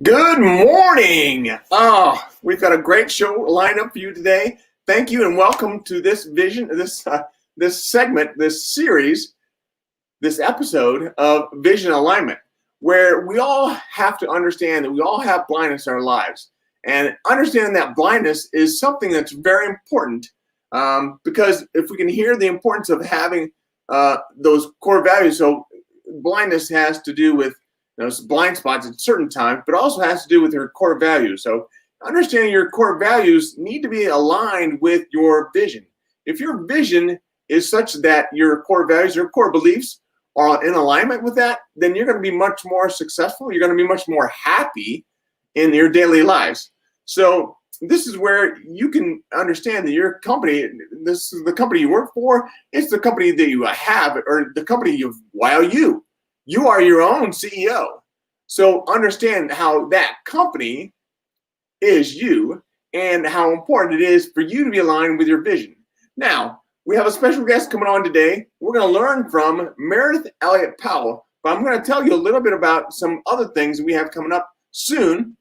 Good morning. We've got a great show lineup for you today. Thank you and welcome to this this segment, this series, this episode of Vision Alignment, where we all have to understand that we all have blindness in our lives. And understanding that blindness is something that's very important because if we can hear the importance of having those core values, so blindness has to do with blind spots at certain times, but also has to do with your core values. So understanding your core values need to be aligned with your vision. If your vision is such that your core values, your core beliefs are in alignment with that, then you're going to be much more successful. You're going to be much more happy in your daily lives. So this is where you can understand that your company, this is the company you work for, it's the company that you have, or the company you are your own CEO. So understand how that company is you and how important it is for you to be aligned with your vision. Now, we have a special guest coming on today. We're going to learn from Meridith Elliott Powell, but I'm going to tell you a little bit about some other things we have coming up soon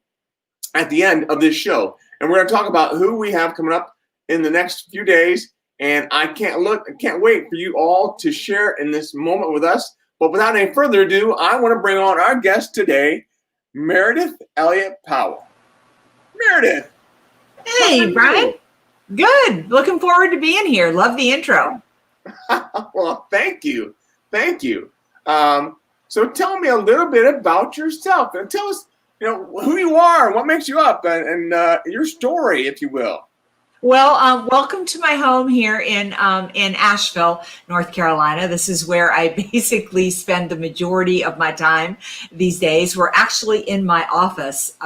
at the end of this show. And we're going to talk about who we have coming up in the next few days. And I can't wait for you all to share in this moment with us. But without any further ado, I want to bring on our guest today, Meridith Elliott Powell. Meridith. Hey, Brian. Good. Looking forward to being here. Love the intro. Well, thank you. Thank you. So tell me a little bit about yourself and tell us, who you are, what makes you up, and your story, if you will. Well, welcome to my home here in Asheville, North Carolina. This is where I basically spend the majority of my time these days. We're actually in my office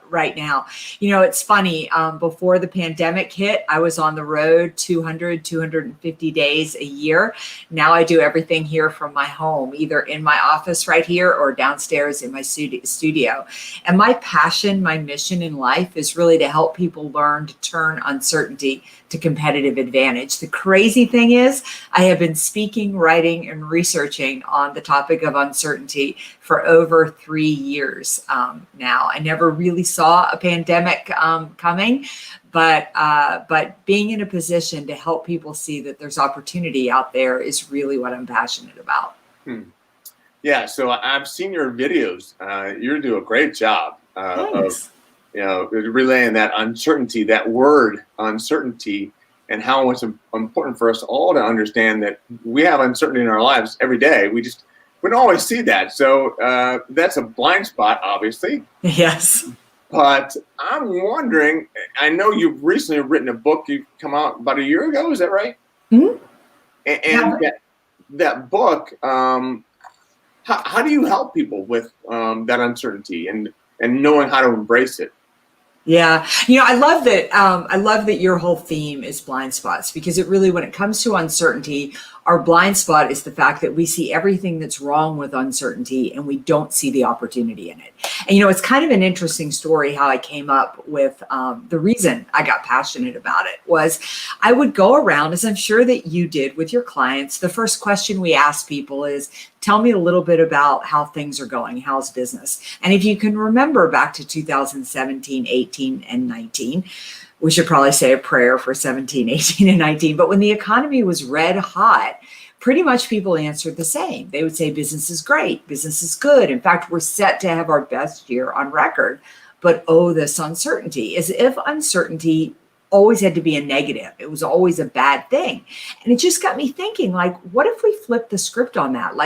right now. It's funny. Before the pandemic hit, I was on the road 250 days a year. Now I do everything here from my home, either in my office right here or downstairs in my studio. And my passion, my mission in life is really to help people learn to turn uncertainty to competitive advantage. The crazy thing is, I have been speaking, writing, and researching on the topic of uncertainty for over 3 years now. I never really saw a pandemic coming, but being in a position to help people see that there's opportunity out there is really what I'm passionate about. Yeah, so I've seen your videos. You do a great job of relaying that uncertainty, that word uncertainty, and how it's important for us all to understand that we have uncertainty in our lives every day. We don't always see that. So that's a blind spot, obviously. Yes. But I'm wondering, I know you've recently written a book. You come out about a year ago, is that right? Mm-hmm. And that book, how do you help people with that uncertainty and knowing how to embrace it? Yeah. I love that. I love that your whole theme is blind spots, because it really, when it comes to uncertainty, our blind spot is the fact that we see everything that's wrong with uncertainty and we don't see the opportunity in it. And, it's kind of an interesting story how I came up with the reason I got passionate about it was I would go around, as I'm sure that you did with your clients. The first question we ask people is, tell me a little bit about how things are going. How's business? And if you can remember back to 2017, 18, and 19, we should probably say a prayer for 17, 18, and 19. But when the economy was red hot, pretty much people answered the same. They would say business is great, business is good. In fact, we're set to have our best year on record. But this uncertainty, as if uncertainty always had to be a negative. It was always a bad thing. And it just got me thinking, what if we flip the script on that?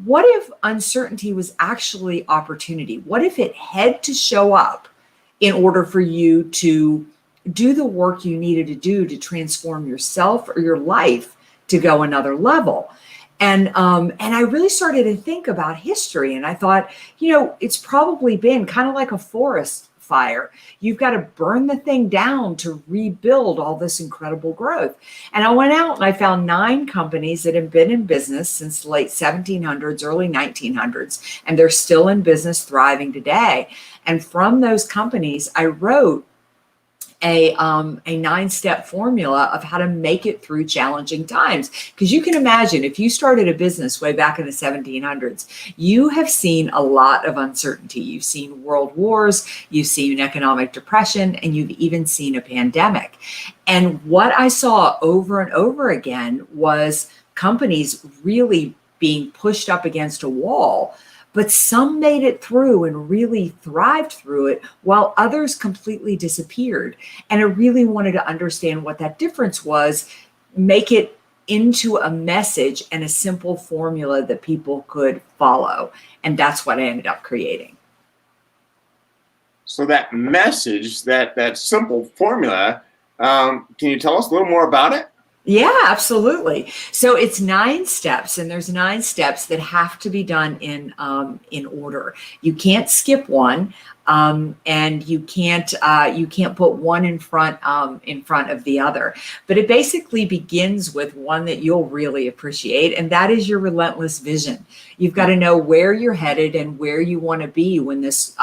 What if uncertainty was actually opportunity? What if it had to show up in order for you to do the work you needed to do to transform yourself or your life to go another level? And I really started to think about history, and I thought, it's probably been kind of like a forest fire. You've got to burn the thing down to rebuild all this incredible growth. And I went out and I found 9 companies that have been in business since the late 1700s, early 1900s, and they're still in business, thriving today. And from those companies, I wrote a 9-step formula of how to make it through challenging times. Because you can imagine, if you started a business way back in the 1700s, you have seen a lot of uncertainty. You've seen world wars, you've seen economic depression, and you've even seen a pandemic. And what I saw over and over again was companies really being pushed up against a wall. But some made it through and really thrived through it, while others completely disappeared. And I really wanted to understand what that difference was, make it into a message and a simple formula that people could follow. And that's what I ended up creating. So that message, that simple formula, can you tell us a little more about it? Yeah, absolutely. So it's 9 steps, and there's 9 steps that have to be done in order. You can't skip one, and you can't put one in front of the other. But it basically begins with one that you'll really appreciate, and that is your relentless vision. You've got to know where you're headed and where you want to be when this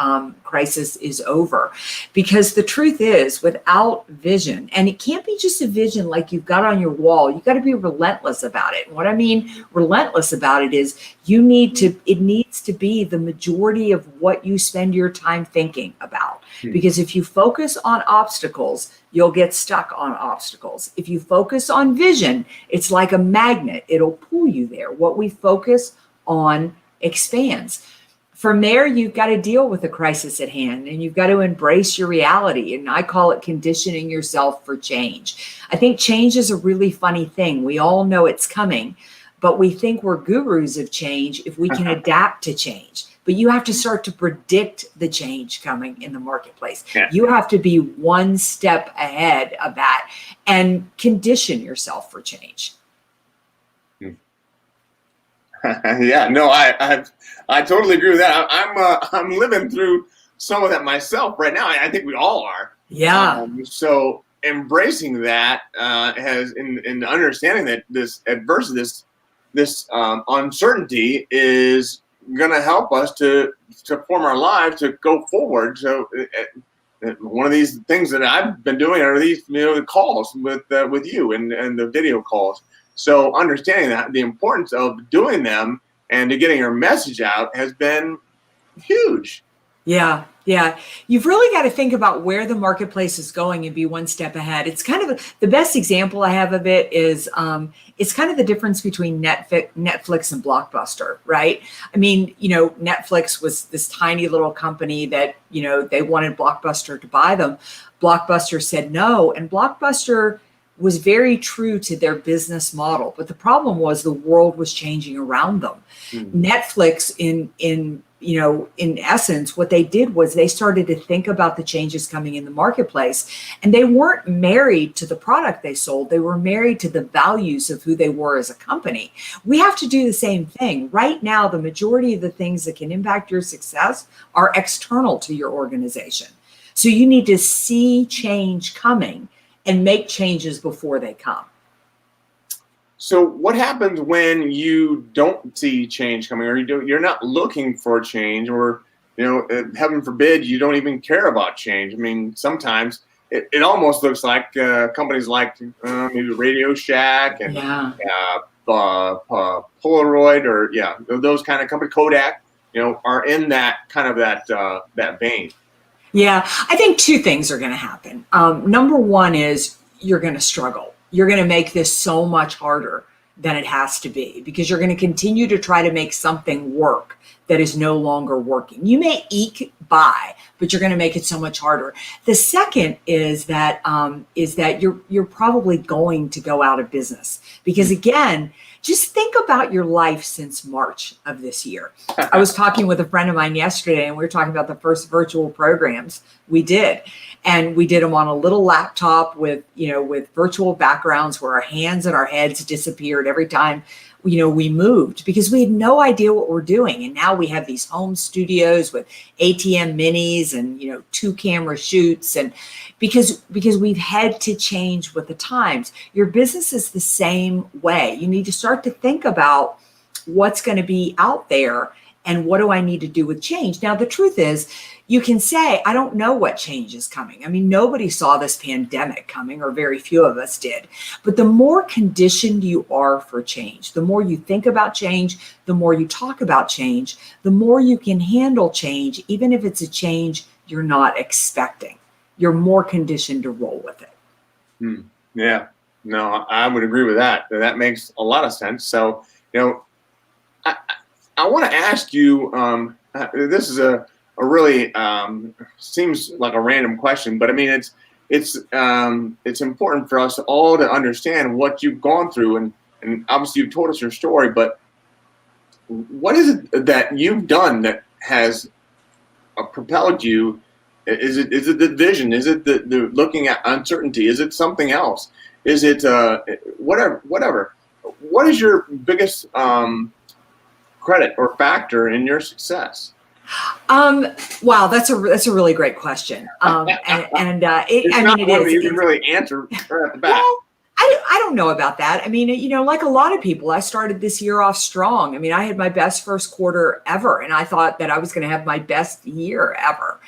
crisis is over. Because the truth is, without vision, and it can't be just a vision like you've got on your wall, you've got to be relentless about it. And what I mean relentless about it is it needs to be the majority of what you spend your time thinking about. Because if you focus on obstacles, you'll get stuck on obstacles. If you focus on vision, it's like a magnet. It'll pull you there. What we focus on expands. From there, you've got to deal with the crisis at hand, and you've got to embrace your reality. And I call it conditioning yourself for change. I think change is a really funny thing. We all know it's coming, but we think we're gurus of change if we can adapt to change. But you have to start to predict the change coming in the marketplace. Yeah. You have to be one step ahead of that and condition yourself for change. Yeah, no, I totally agree with that. I'm living through some of that myself right now. I think we all are. Yeah. So embracing that has in understanding that this adversity, this uncertainty is going to help us to form our lives to go forward. So one of these things that I've been doing are these the calls with you and the video calls. So understanding that the importance of doing them and to getting our message out has been huge. Yeah. You've really got to think about where the marketplace is going and be one step ahead. It's kind of the best example I have of it is it's kind of the difference between Netflix and Blockbuster, right? I mean, Netflix was this tiny little company that, they wanted Blockbuster to buy them. Blockbuster said no, and Blockbuster was very true to their business model. But the problem was the world was changing around them. Netflix, in essence, what they did was they started to think about the changes coming in the marketplace, and they weren't married to the product they sold. They were married to the values of who they were as a company. We have to do the same thing. Right now, the majority of the things that can impact your success are external to your organization. So you need to see change coming and make changes before they come. So what happens when you don't see change coming, or you're not looking for change, or heaven forbid you don't even care about change? I mean, sometimes it almost looks like companies like maybe Radio Shack and Polaroid, or those kind of companies, Kodak, are in that kind of that vein. Yeah, I think 2 things are going to happen. Number one is you're going to struggle. You're going to make this so much harder than it has to be, because you're going to continue to try to make something work that is no longer working. You may eke by, but you're going to make it so much harder. The second is that you're probably going to go out of business, because again, just think about your life since March of this year. I was talking with a friend of mine yesterday, and we were talking about the first virtual programs we did. And we did them on a little laptop with virtual backgrounds where our hands and our heads disappeared every time, we moved, because we had no idea what we're doing. And now we have these home studios with ATM minis and, 2 camera shoots. And because we've had to change with the times. Your business is the same way. You need to start to think about what's going to be out there And what do I need to do with change? Now, the truth is, you can say, I don't know what change is coming. I mean, nobody saw this pandemic coming, or very few of us did. But the more conditioned you are for change, the more you think about change, the more you talk about change, the more you can handle change, even if it's a change you're not expecting. You're more conditioned to roll with it. Yeah, no, I would agree with that. That makes a lot of sense. So, I want to ask you, this is a really seems like a random question, but I mean, it's important for us all to understand what you've gone through, and obviously you've told us your story, but what is it that you've done that has propelled you? Is it the vision? Is it the looking at uncertainty? Is it something else? Is it whatever? What is your biggest credit or factor in your success? Wow, that's a really great question. It is. You can really answer right at the back. Well, I don't know about that. I mean, like a lot of people, I started this year off strong. I mean, I had my best first quarter ever, and I thought that I was going to have my best year ever.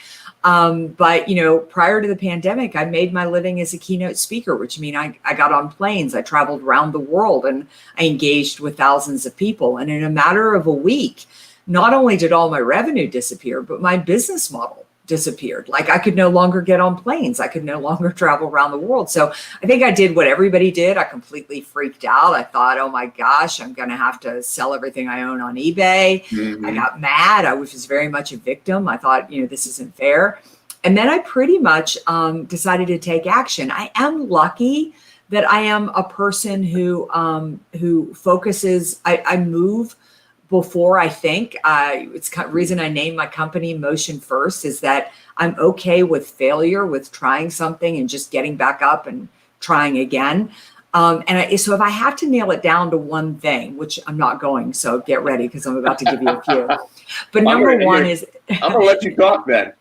But prior to the pandemic, I made my living as a keynote speaker, which means I got on planes, I traveled around the world, and I engaged with thousands of people. And in a matter of a week, not only did all my revenue disappear, but my business model disappeared. Like, I could no longer get on planes. I could no longer travel around the world. So I think I did what everybody did. I completely freaked out. I thought, oh my gosh, I'm going to have to sell everything I own on eBay. Mm-hmm. I got mad. I was very much a victim. I thought, this isn't fair. And then I pretty much decided to take action. I am lucky that I am a person who focuses. I move before I think. It's the reason I named my company Motion First, is that I'm okay with failure, with trying something and just getting back up and trying again. So if I have to nail it down to one thing, which I'm not going, so get ready because I'm about to give you a few. But number one is I'm gonna let you talk then.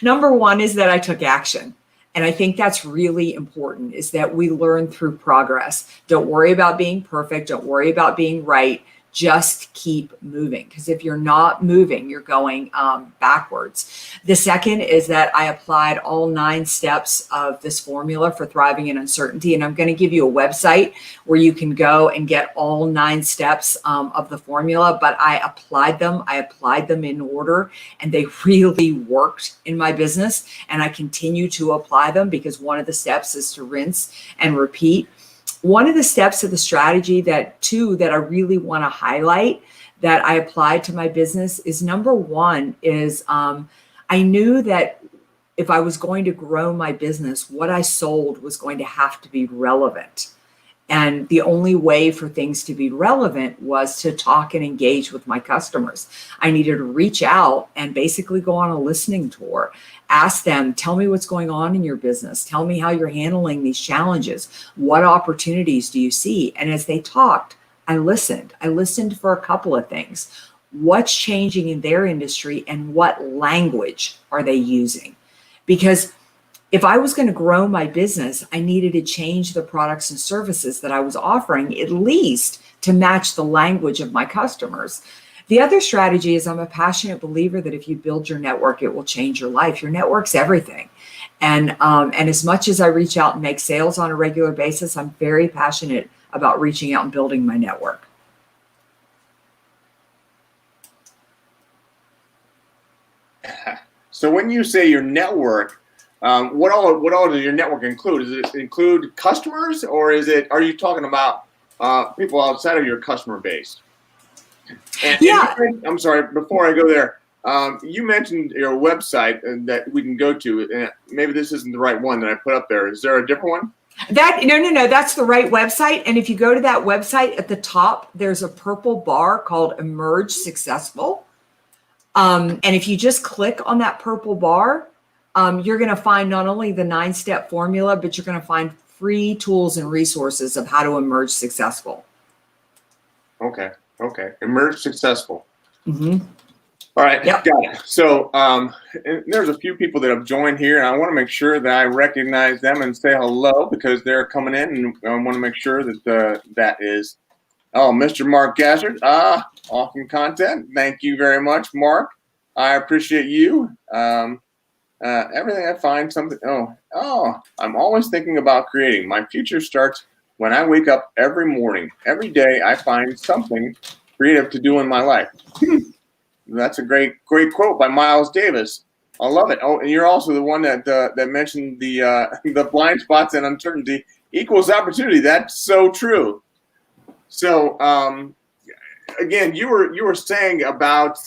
Number one is that I took action. And I think that's really important, is that we learn through progress. Don't worry about being perfect. Don't worry about being right. Just keep moving, because if you're not moving, you're going backwards. The second is that I applied all 9 steps of this formula for thriving in uncertainty. And I'm going to give you a website where you can go and get all 9 steps of the formula. But I applied them in order, and they really worked in my business. And I continue to apply them, because one of the steps is to rinse and repeat. One of the steps of the strategy that I really want to highlight that I applied to my business is, number one is I knew that if I was going to grow my business, what I sold was going to have to be relevant. And the only way for things to be relevant was to talk and engage with my customers. I needed to reach out and basically go on a listening tour. Ask them, tell me what's going on in your business. Tell me how you're handling these challenges. What opportunities do you see? And as they talked, I listened. I listened for a couple of things. What's changing in their industry, and what language are they using? Because if I was going to grow my business, I needed to change the products and services that I was offering, at least to match the language of my customers. The other strategy is, I'm a passionate believer that if you build your network, it will change your life. Your network's everything. And as much as I reach out and make sales on a regular basis, I'm very passionate about reaching out and building my network. So when you say your network, what all does your network include? Does it include customers, or are you talking about people outside of your customer base? I'm sorry, before I go there, you mentioned your website that we can go to, and maybe this isn't the right one that I put up there. Is there a different one? No, that's the right website. And if you go to that website, at the top, there's a purple bar called Emerge Successful. And if you just click on that purple bar, you're going to find not only the 9-step formula, but you're going to find free tools and resources of how to emerge successful. Okay. Emerge successful. Mm-hmm. All right. Yep. Got it. So there's a few people that have joined here, and I want to make sure that I recognize them and say hello, because they're coming in, and I want to make sure that that is Oh, Mr. Mark Gassard. Awesome content. Thank you very much, Mark. I appreciate you. Everything I find something. I'm always thinking about creating. My future starts when I wake up every morning. Every day I find something creative to do in my life. That's a great quote by Miles Davis. I love it. Oh, and you're also the one that mentioned the blind spots and uncertainty equals opportunity. That's so true. So again, you were saying about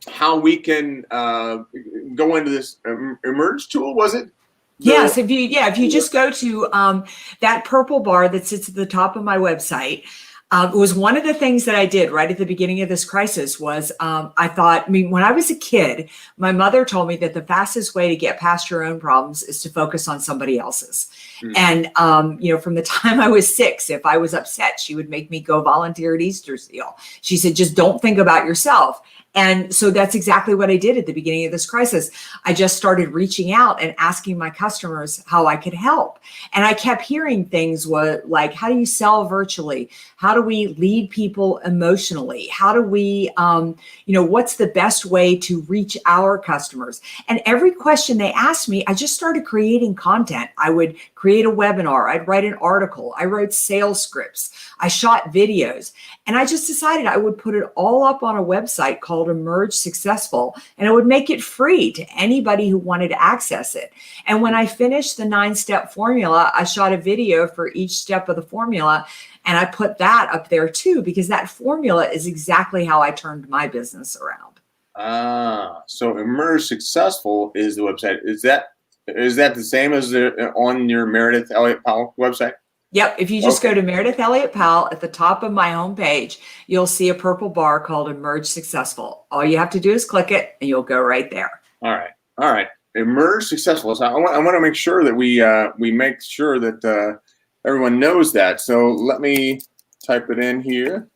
how we can go into this emerge tool. Was it? Yes. If you just go to that purple bar that sits at the top of my website. It was one of the things that I did right at the beginning of this crisis was I thought, when I was a kid, my mother told me that the fastest way to get past your own problems is to focus on somebody else's. And, from the time I was 6, if I was upset, she would make me go volunteer at Easter Seal. She said, just don't think about yourself. And so that's exactly what I did at the beginning of this crisis. I just started reaching out and asking my customers how I could help. And I kept hearing things like, how do you sell virtually? How do we lead people emotionally? How do we, what's the best way to reach our customers? And every question they asked me, I just started creating content. I would create a webinar. I'd write an article. I wrote sales scripts. I shot videos. And I just decided I would put it all up on a website called Emerge Successful, and I would make it free to anybody who wanted to access it. And when I finished the 9-step formula, I shot a video for each step of the formula, and I put that up there too, because that formula is exactly how I turned my business around. So Emerge Successful is the website. Is that the same as on your Meridith Elliott Powell website? Yep. If you just go to Meridith Elliott Powell at the top of my homepage, you'll see a purple bar called Emerge Successful. All you have to do is click it and you'll go right there. All right. Emerge Successful. So I want to make sure that we make sure that everyone knows that. So let me type it in here.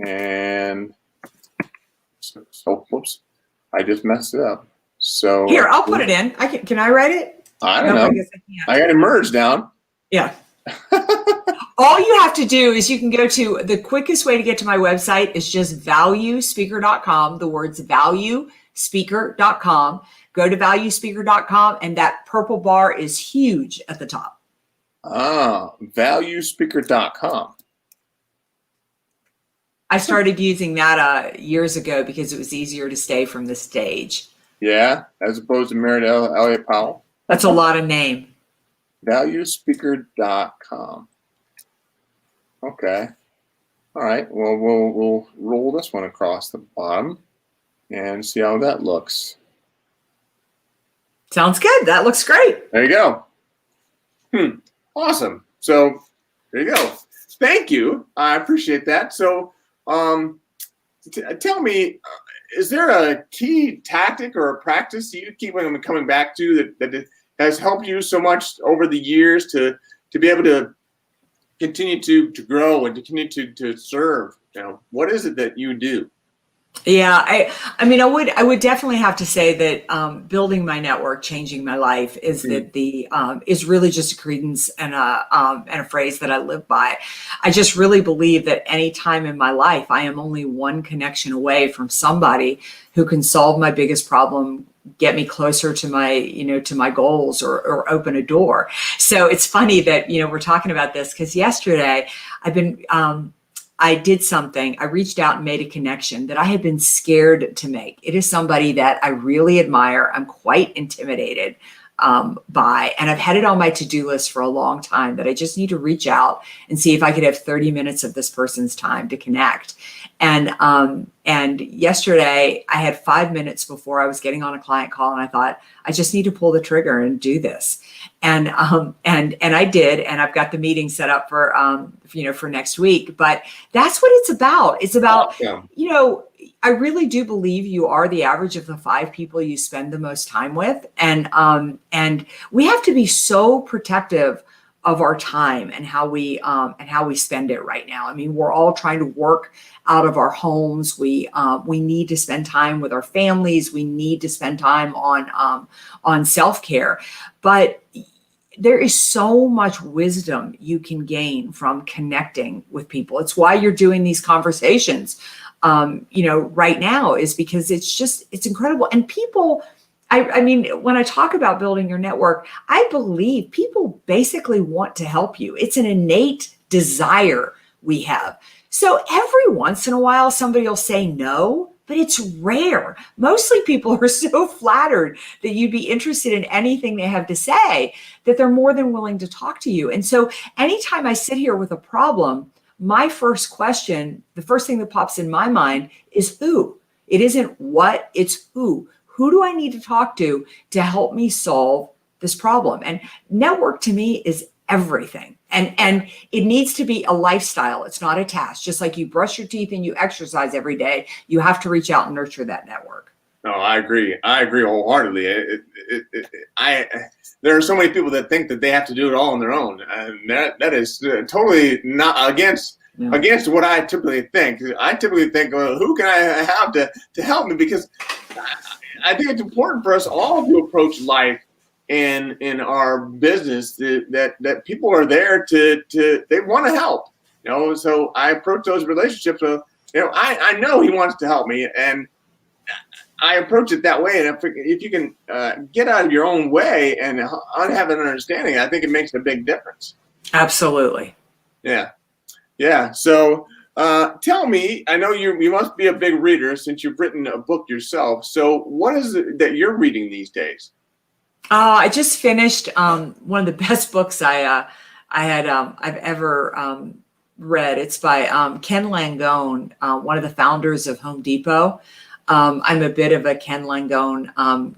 And so, whoops, I just messed it up. So here, I'll put it in. Can I write it? I don't know. I guess I can't. I got Emerge down. Yeah. All you have to do is you can go to the quickest way to get to my website is just valuespeaker.com. The words valuespeaker.com. Go to valuespeaker.com and that purple bar is huge at the top. Valuespeaker.com. I started using that years ago because it was easier to stay from the stage. Yeah, as opposed to Meridith Elliott Powell. That's a lot of name. Valuespeaker.com. Okay. All right. Well, we'll roll this one across the bottom and see how that looks. Sounds good. That looks great. There you go. Awesome. So there you go. Thank you. I appreciate that. So tell me, is there a key tactic or a practice you keep coming back to that has helped you so much over the years to be able to continue to grow and to continue to serve? What is it that you do? Yeah, I would definitely have to say that building my network, changing my life is that is really just a credence and a phrase that I live by. I just really believe that any time in my life, I am only one connection away from somebody who can solve my biggest problem, get me closer to my goals or open a door. So it's funny that, we're talking about this because yesterday I did something. I reached out and made a connection that I had been scared to make. It is somebody that I really admire. I'm quite intimidated by, and I've had it on my to-do list for a long time that I just need to reach out and see if I could have 30 minutes of this person's time to connect. And yesterday I had 5 minutes before I was getting on a client call, and I thought, I just need to pull the trigger and do this. And I did, and I've got the meeting set up for for next week. But that's what it's about. It's about, I really do believe you are the average of the 5 people you spend the most time with. And we have to be so protective of our time and how we spend it right now. I mean, we're all trying to work out of our homes. We need to spend time with our families. We need to spend time on self-care. But there is so much wisdom you can gain from connecting with people. It's why you're doing these conversations, right now, is because it's incredible. And people, I mean, when I talk about building your network, I believe people basically want to help you. It's an innate desire we have. So every once in a while, somebody will say no, but it's rare. Mostly people are so flattered that you'd be interested in anything they have to say that they're more than willing to talk to you. And so anytime I sit here with a problem, my first question, the first thing that pops in my mind is who. It isn't what, it's who. Who do I need to talk to help me solve this problem? And network to me is everything. And it needs to be a lifestyle. It's not a task. Just like you brush your teeth and you exercise every day, you have to reach out and nurture that network. No, I agree. I agree wholeheartedly. There are so many people that think that they have to do it all on their own, and that is totally not against what I typically think. I typically think, well, who can I have to help me? Because I think it's important for us all to approach life in our business that people are there to they want to help. So I approach those relationships with, I know he wants to help me, and I approach it that way. And if you can get out of your own way and have an understanding, I think it makes a big difference. Absolutely. Yeah. So tell me, I know you must be a big reader since you've written a book yourself. So what is it that you're reading these days? I just finished one of the best books I've ever read. It's by Ken Langone, one of the founders of Home Depot. I'm a bit of a Ken Langone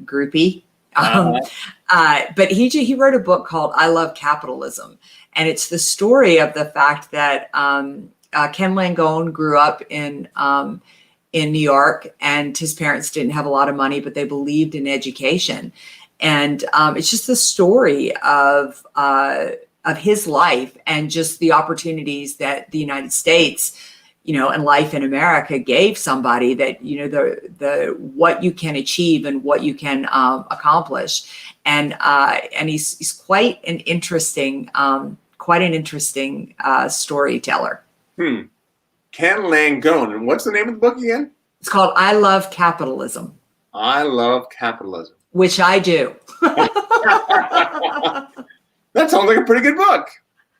groupie, but he wrote a book called "I Love Capitalism," and it's the story of the fact that Ken Langone grew up in New York, and his parents didn't have a lot of money, but they believed in education. And it's just the story of his life and just the opportunities that the United States, and life in America gave somebody, that, the what you can achieve and what you can accomplish. And he's quite an interesting storyteller. Ken Langone. And what's the name of the book again? It's called I Love Capitalism. I Love Capitalism. Which I do. That sounds like a pretty good book.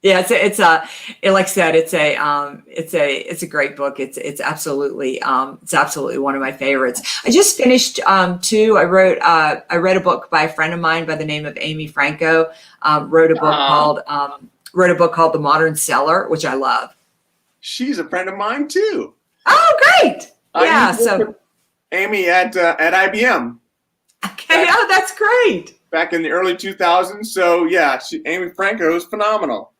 Yeah, like I said, it's a great book. It's absolutely one of my favorites. I just finished two. I read a book by a friend of mine by the name of Amy Franco. Wrote a book called The Modern Seller, which I love. She's a friend of mine too. Oh, great! Yeah, so Amy at IBM. Okay, that's great. Back in the early 2000s. So yeah, Amy Franco is phenomenal.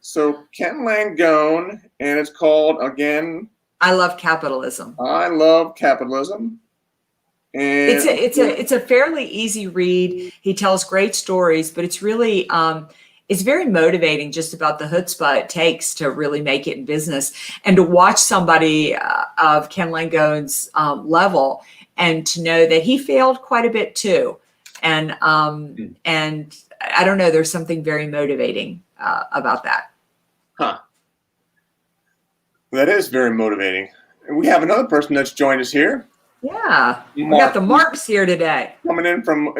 So Ken Langone, and it's called again. I Love Capitalism. I Love Capitalism. And it's a fairly easy read. He tells great stories, but it's really it's very motivating just about the chutzpah it takes to really make it in business, and to watch somebody of Ken Langone's level, and to know that he failed quite a bit too. And I don't know, there's something very motivating about that. Huh. That is very motivating. And we have another person that's joined us here. Yeah. We got the Marks here today. Coming in from,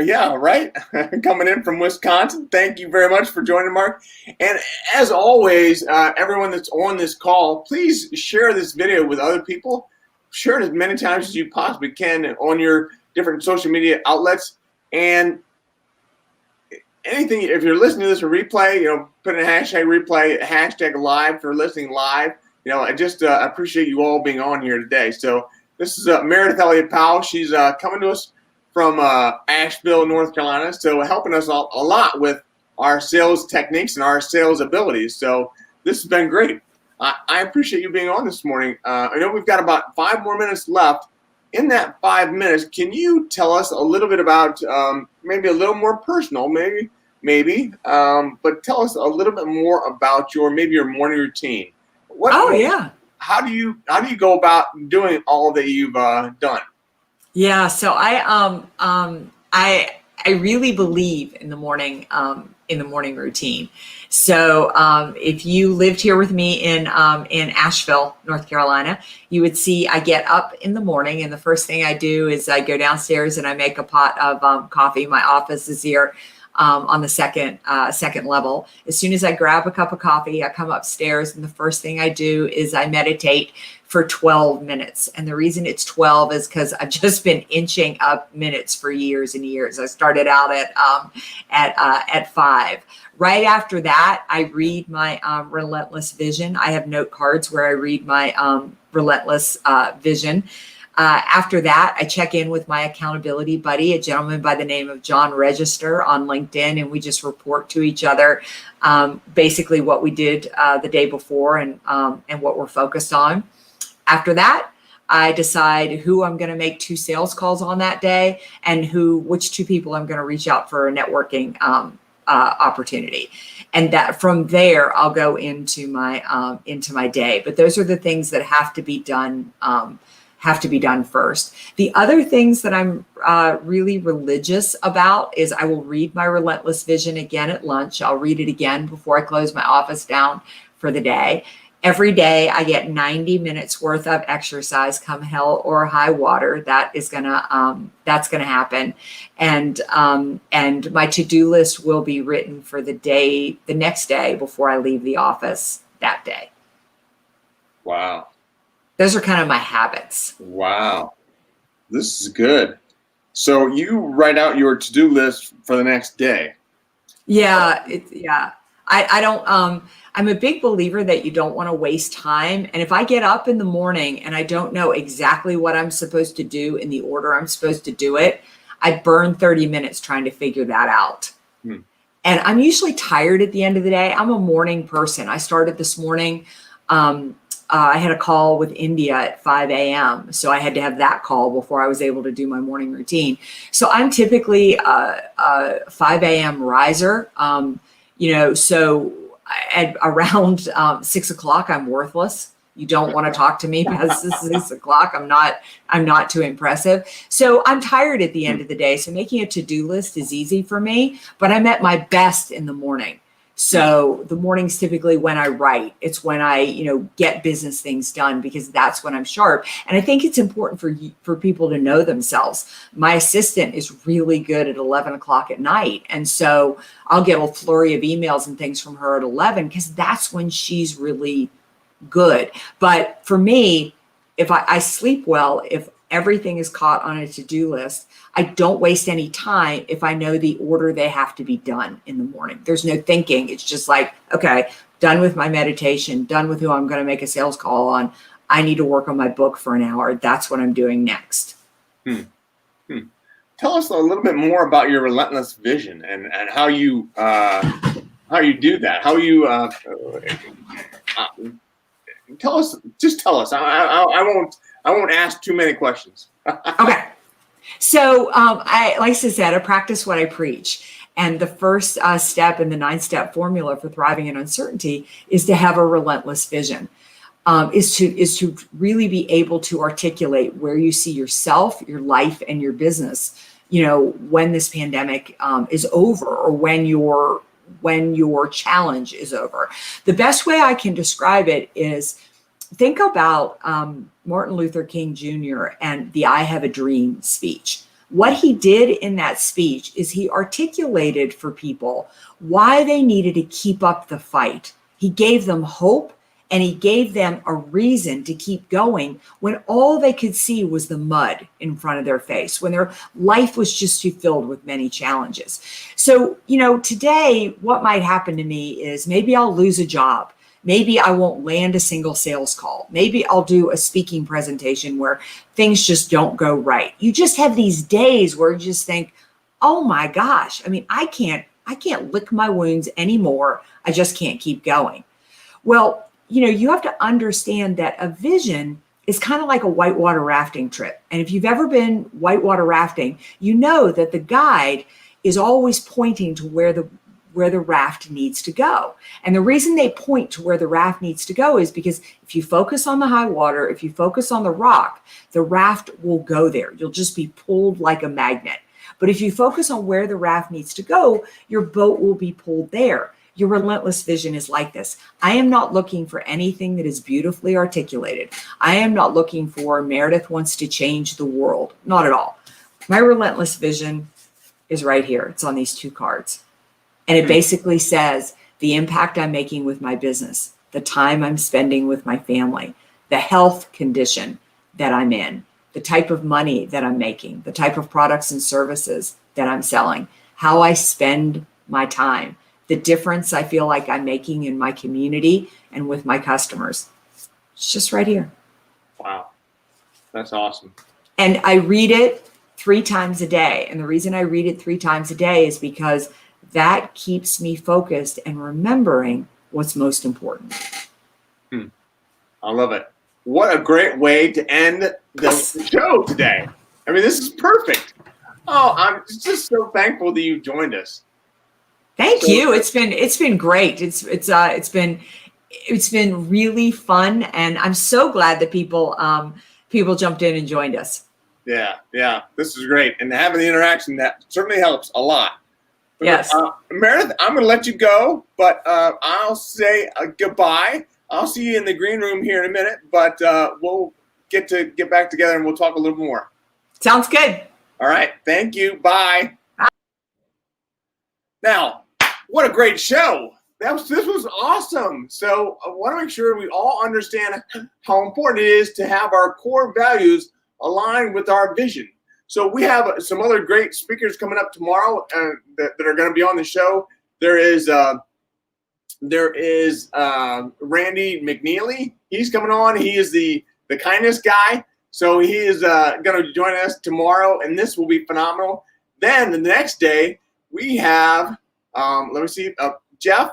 coming in from Wisconsin. Thank you very much for joining, Mark. And as always, everyone that's on this call, please share this video with other people. Share it as many times as you possibly can on your different social media outlets. And anything, if you're listening to this in replay, put in a hashtag replay, hashtag live for listening live. I just appreciate you all being on here today. So this is Meridith Elliott Powell. She's coming to us from Asheville, North Carolina. So helping us a lot with our sales techniques and our sales abilities. So this has been great. I appreciate you being on this morning. I know we've got about 5 more minutes left. In that 5 minutes, can you tell us a little bit about maybe a little more personal, maybe, but tell us a little bit more about your morning routine. How do you go about doing all that you've done? Yeah, so I I really believe in the morning routine. So if you lived here with me in Asheville, North Carolina, you would see I get up in the morning, and the first thing I do is I go downstairs and I make a pot of coffee. My office is here on the second level. As soon as I grab a cup of coffee, I come upstairs, and the first thing I do is I meditate for 12 minutes. And the reason it's 12 is because I've just been inching up minutes for years and years. I started out at 5. Right after that, I read my Relentless Vision. I have note cards where I read my Relentless Vision. After that, I check in with my accountability buddy, a gentleman by the name of John Register on LinkedIn, and we just report to each other basically what we did the day before and what we're focused on. After that, I decide who I'm going to make 2 sales calls on that day and which 2 people I'm going to reach out for a networking opportunity. And that from there, I'll go into my day. But those are the things that have to be done first. The other things that I'm really religious about is I will read my Relentless Vision again at lunch. I'll read it again before I close my office down for the day. Every day I get 90 minutes worth of exercise, come hell or high water. That's gonna happen. And my to-do list will be written for the next day before I leave the office that day. Wow. Those are kind of my habits. Wow. This is good. So you write out your to-do list for the next day. Yeah. I don't, I'm a big believer that you don't want to waste time. And if I get up in the morning and I don't know exactly what I'm supposed to do in the order I'm supposed to do it, I burn 30 minutes trying to figure that out. And I'm usually tired at the end of the day. I'm a morning person. I started this morning. I had a call with India at 5 a.m. So I had to have that call before I was able to do my morning routine. So I'm typically a 5 a.m. riser. So at around 6 o'clock, I'm worthless. You don't want to talk to me past 6 o'clock. I'm not too impressive. So I'm tired at the end of the day. So making a to-do list is easy for me, but I'm at my best in the morning. So the morning's typically when I write. It's when I, get business things done because that's when I'm sharp. And I think it's important for people to know themselves. My assistant is really good at 11 o'clock at night. And so I'll get a flurry of emails and things from her at 11 because that's when she's really good. But for me, if I sleep well, if everything is caught on a to-do list, I don't waste any time if I know the order they have to be done in the morning. There's no thinking. It's just like, okay, done with my meditation, done with who I'm going to make a sales call on. I need to work on my book for an hour. That's what I'm doing next. Tell us a little bit more about your Relentless Vision and how you do that. How you tell us. Just tell us. I won't ask too many questions. Okay. So like I said, I practice what I preach. And the first step in the 9-step formula for thriving in uncertainty is to have a relentless vision, is to really be able to articulate where you see yourself, your life, and your business, when this pandemic is over or when your challenge is over. The best way I can describe it is think about Martin Luther King Jr. and the I Have a Dream speech. What he did in that speech is he articulated for people why they needed to keep up the fight. He gave them hope and he gave them a reason to keep going when all they could see was the mud in front of their face, when their life was just too filled with many challenges. So, today, what might happen to me is maybe I'll lose a job. Maybe I won't land a single sales call. Maybe I'll do a speaking presentation where things just don't go right. You just have these days where you just think, oh my gosh, I can't lick my wounds anymore. I just can't keep going. Well, you have to understand that a vision is kind of like a whitewater rafting trip. And if you've ever been whitewater rafting, you know that the guide is always pointing to where the raft needs to go. And the reason they point to where the raft needs to go is because if you focus on the high water, if you focus on the rock, the raft will go there. You'll just be pulled like a magnet. But if you focus on where the raft needs to go, your boat will be pulled there. Your relentless vision is like this. I am not looking for anything that is beautifully articulated. I am not looking for Meridith wants to change the world. Not at all. My relentless vision is right here. It's on these two cards. And it basically says the impact I'm making with my business, the time I'm spending with my family, the health condition that I'm in, the type of money that I'm making, the type of products and services that I'm selling, how I spend my time, the difference I feel like I'm making in my community and with my customers. It's just right here. Wow. That's awesome. And I read it 3 times a day. And the reason I read it 3 times a day is because that keeps me focused and remembering what's most important. I love it. What a great way to end the show today. I mean, this is perfect. Oh, I'm just so thankful that you joined us. Thank you. It's been great. It's been really fun, and I'm so glad that people jumped in and joined us. Yeah. This is great, and having the interaction that certainly helps a lot. Yes. Meridith, I'm going to let you go, but I'll say goodbye. I'll see you in the green room here in a minute, but we'll get back together and we'll talk a little more. Sounds good. All right. Thank you. Bye. Now, what a great show. This was awesome. So I want to make sure we all understand how important it is to have our core values aligned with our vision. So we have some other great speakers coming up tomorrow that are going to be on the show. There is Randy McNeely. He's coming on. He is the kindness guy. So he is going to join us tomorrow, and this will be phenomenal. Then the next day we have Jeff,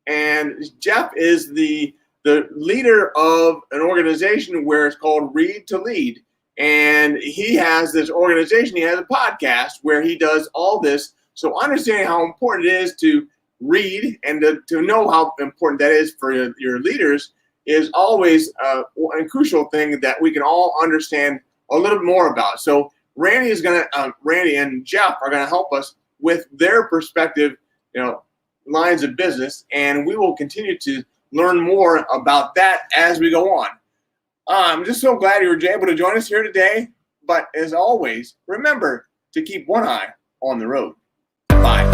and Jeff is the leader of an organization where it's called Read to Lead. And he has this organization, he has a podcast where he does all this. So understanding how important it is to read and to know how important that is for your leaders is always a crucial thing that we can all understand a little bit more about. So Randy and Jeff are going to help us with their perspective, lines of business, and we will continue to learn more about that as we go on. I'm just so glad you were able to join us here today. But as always, remember to keep one eye on the road. Bye.